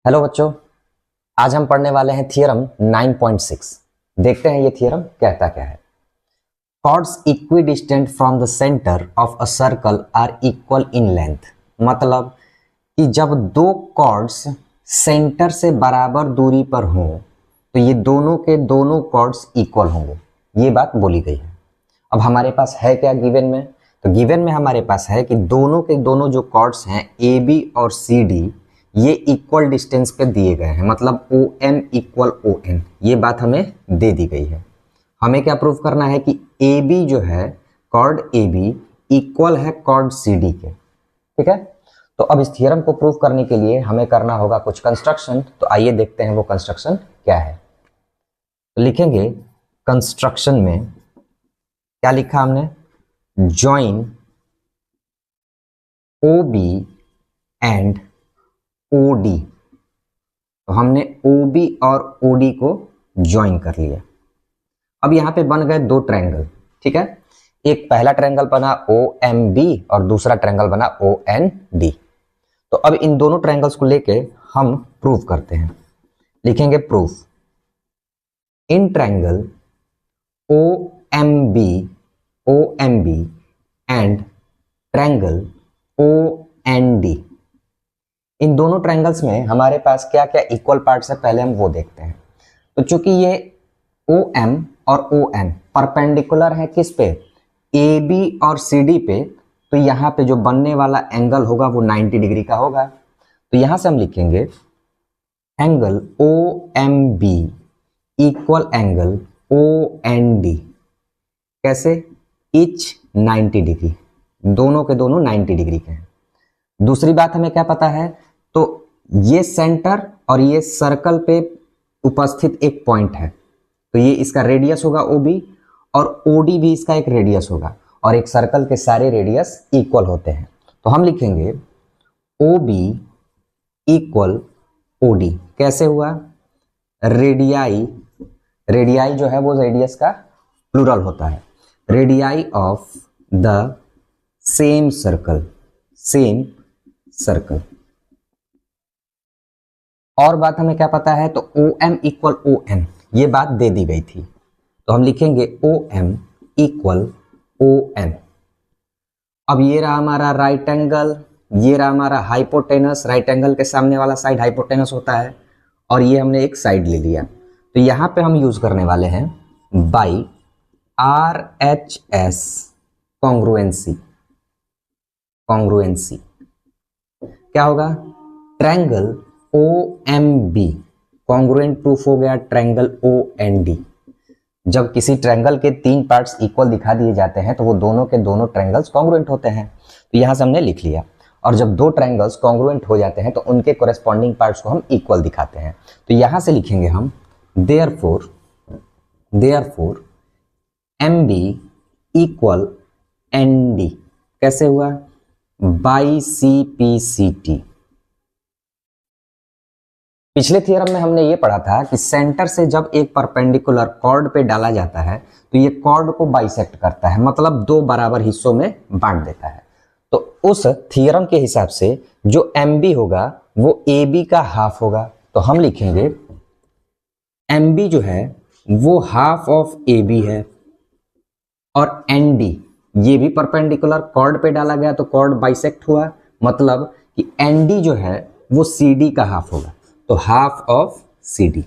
Hello बच्चों, आज हम पढ़ने वाले हैं थियरम 9.6। देखते हैं ये थियरम कहता क्या है। Chords equidistant from the centre of a circle are equal in length. मतलब कि जब दो कॉर्ड्स सेंटर से बराबर दूरी पर हों तो ये दोनों के दोनों कॉर्ड्स इक्वल होंगे, ये बात बोली गई है। अब हमारे पास है क्या गिवन में? तो गिवन में हमारे पास है कि दोनों के दोनों जो कॉर्ड्स हैं ए बी और सी डी ये इक्वल डिस्टेंस पे दिए गए हैं, मतलब O M equal O N, ये बात हमें दे दी गई है। हमें क्या प्रूव करना है कि ए बी जो है कॉर्ड ए बी इक्वल है कॉर्ड सी डी के। ठीक है, तो अब इस थियरम को प्रूव करने के लिए हमें करना होगा कुछ कंस्ट्रक्शन। तो आइए देखते हैं वो कंस्ट्रक्शन क्या है। तो लिखेंगे कंस्ट्रक्शन में क्या लिखा हमने, join O B and O D. तो हमने ओ बी और ओ डी को ज्वाइन कर लिया। अब यहां पे बन गए दो ट्रायंगल। ठीक है, एक पहला ट्रायंगल बना ओ एम बी और दूसरा ट्रायंगल बना ओ एन डी। तो अब इन दोनों ट्रायंगल्स को लेके हम प्रूव करते हैं। लिखेंगे proof in triangle O M B and triangle O N D. इन दोनों ट्रायंगल्स में हमारे पास क्या क्या इक्वल पार्ट्स है, पहले हम वो देखते हैं। तो चूंकि ये ओ एम और ओ एन परपेंडिकुलर है किस पे, ए बी और सी डी पे, तो यहाँ पे जो बनने वाला एंगल होगा वो 90 डिग्री का होगा। तो यहां से हम लिखेंगे angle O M B equal angle O N D. कैसे? इच 90 डिग्री, दोनों के दोनों 90 डिग्री के हैं। दूसरी बात हमें क्या पता है, तो ये सेंटर और ये सर्कल पे उपस्थित एक पॉइंट है, तो ये इसका रेडियस होगा ओ बी और ओ डी भी इसका एक रेडियस होगा, और एक सर्कल के सारे रेडियस इक्वल होते हैं। तो हम लिखेंगे O B equal O D. कैसे हुआ? रेडियाई जो है वो रेडियस का प्लूरल होता है। Radii of the same circle और बात हमें क्या पता है, तो O M equal O N, ये बात दे दी गई थी। तो हम लिखेंगे O M equal O N. अब ये रहा हमारा राइट एंगल, ये रहा हमारा हाइपोटेनस। राइट एंगल के सामने वाला साइड हाइपोटेनस होता है, और ये हमने एक साइड ले लिया। तो यहां पे हम यूज करने वाले हैं by R H S congruency. क्या होगा? Triangle O M B congruent proof हो गया ट्रायंगल ओ एन डी। जब किसी ट्रायंगल के तीन पार्ट्स इक्वल दिखा दिए जाते हैं तो वो दोनों के दोनों ट्रायंगल्स कॉन्ग्रुएंट होते हैं। तो यहां से हमने लिख लिया। और जब दो ट्रायंगल्स कॉन्ग्रुएंट हो जाते हैं तो उनके कोरेस्पॉन्डिंग पार्ट्स को हम इक्वल दिखाते हैं। तो यहां से लिखेंगे हम therefore M B equal N D. कैसे हुआ? By C P C T. पिछले थियरम में हमने ये पढ़ा था कि सेंटर से जब एक परपेंडिकुलर कॉर्ड पे डाला जाता है तो ये कॉर्ड को बाइसेक्ट करता है, मतलब दो बराबर हिस्सों में बांट देता है। तो उस थियरम के हिसाब से जो एम बी होगा वो ए बी का हाफ होगा। तो हम लिखेंगे एम बी जो है वो हाफ ऑफ ए बी है, और एन डी ये भी परपेंडिकुलर कॉर्ड पे डाला गया तो कॉर्ड बाइसेक्ट हुआ, मतलब कि एन डी जो है वो सी डी का हाफ होगा। तो हाफ ऑफ सी डी।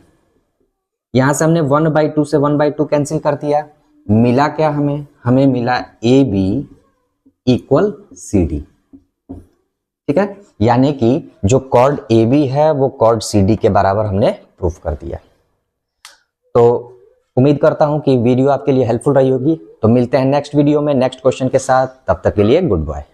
यहां से हमने 1/2 से 1/2 कैंसिल कर दिया। मिला क्या हमें मिला A B equal C D. ठीक है, यानी कि जो कॉर्ड ए बी है वो कॉर्ड सी डी के बराबर हमने प्रूफ कर दिया। तो उम्मीद करता हूं कि वीडियो आपके लिए हेल्पफुल रही होगी। तो मिलते हैं नेक्स्ट वीडियो में नेक्स्ट क्वेश्चन के साथ। तब तक के लिए गुड बाय।